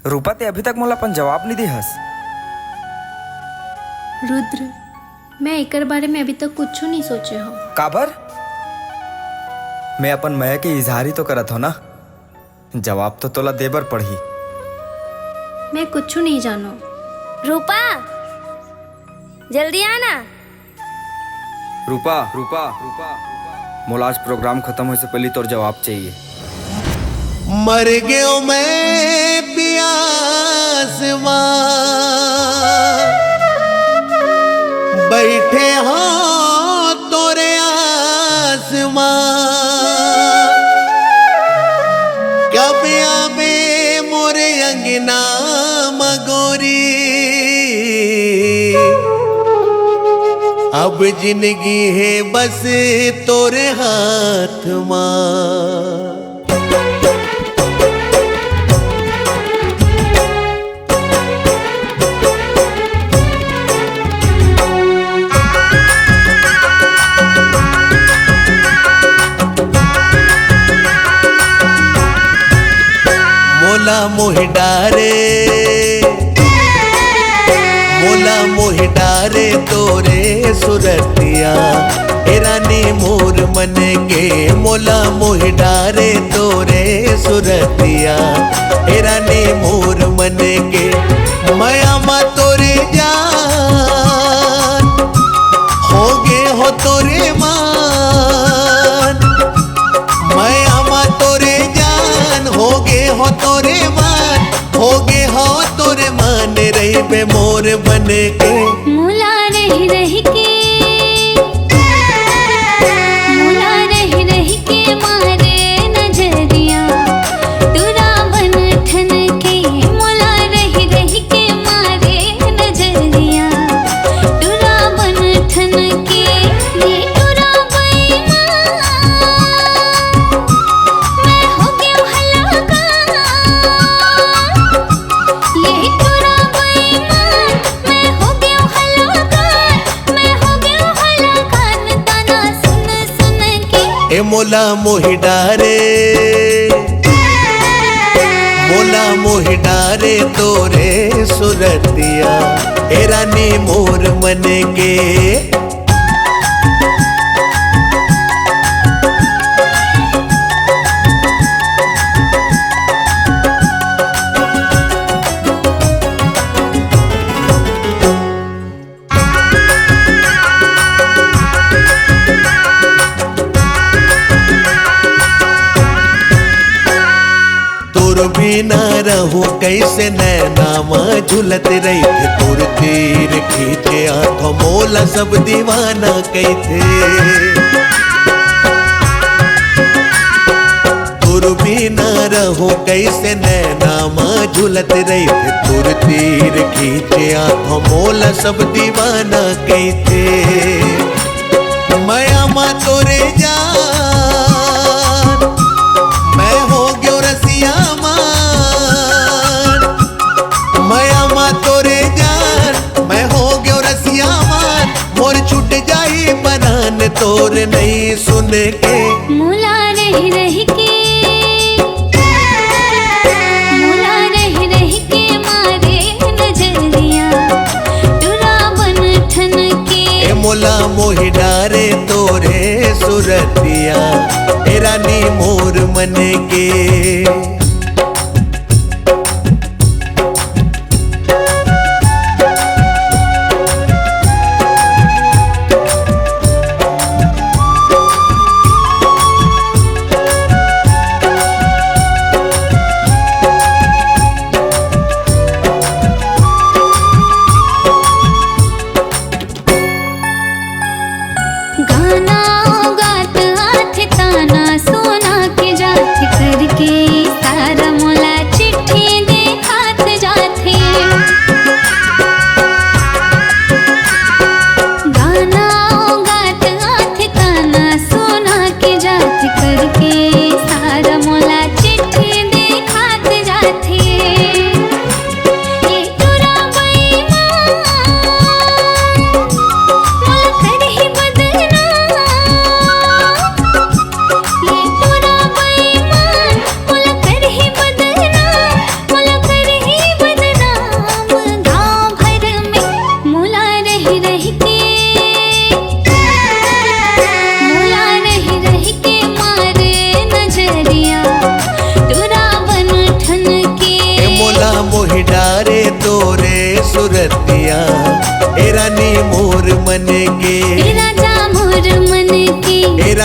रूपा ते अभी तक मोला अपन जवाब नहीं दी हस। रुद्र, मैं एकर बारे में अभी तक कुछ नहीं सोचे हो। काबर? मैं अपन मया के इजहार ही तो करत हो ना, जवाब तो तोला देबर पड़ही। मैं कुछ नहीं जानो। रूपा, जल्दी आना। रूपा रूपा रूपा मोला आज प्रोग्राम खत्म होने से पहले तोर जवाब चाहिए। मर गयो मैं प्यास बैठे हो तोरे आसमां, कब आवे मोरे अंगना मगोरी, अब जिंदगी है बस तोरे हाथ मां। मोला मोहि डारे तोरे सुरतिया, ए रानी मोर मन के। मोला मोहि डारे तोरे सुरतिया, ए रानी मोर मन के। मया मा तोरे जान होगे हो तोरे मान, मया मा तोरे जान होगे हो तोरे मान, होगे हो तोरे मान। रही बे मोर बन के मुला रही रही के, मुला रही रही के मारे नजरिया, तुरा बन ठन के। मुला रही रही के मारे नजरिया, तुरा बन ठन के। ये तुरा बेईमान, मैं हो गया हलाकान। ये तुरा बेईमान, मैं हो गया हलाकान, मैं हो गया हलाकान। ताना सुन सुन के ए मोला मोहि डारे, मोला मोहि डारे तोरे सुरतिया, ए रानी मोर मन के। तोर बिना रहूं कैसे नैनामा झुलत रही थे, तोर तीर खींचे आंखों मोला सब दीवाना कैथे। तोर बिना रहूं कैसे नैनामा झुलत रही थे, तोर तीर खींचे आंखों मोला सब दीवाना कैथे। मया मा तोरे जान मैं हो गयो रसिया मान, मया मा तोरे जान मैं हो गयो रसिया मान। मोर छूट जाई बनान तोर नहीं सुन के। मुला रही रही के, मुला रही रही के मारे नजरिया, तुरा बन ठन के। ए मोला मोहि डारे तोरे सुरतिया, ए रानी मोर मन के। गाना गात हाथ ताना सोना के जात करके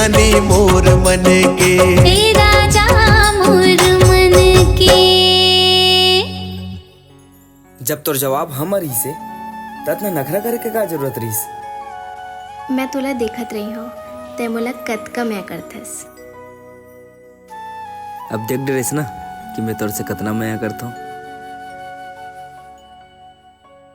जाने मोर मन के। ए राजा मोर मन के। जब तोर जवाब हमर ही से तत ना नखरा करे के का जरूरत रहीस। मैं तोला देखत रही हो ते मोला कतका मैं करथस। अब देख डरेस ना कि मैं तोर से कतना माया करता हूँ।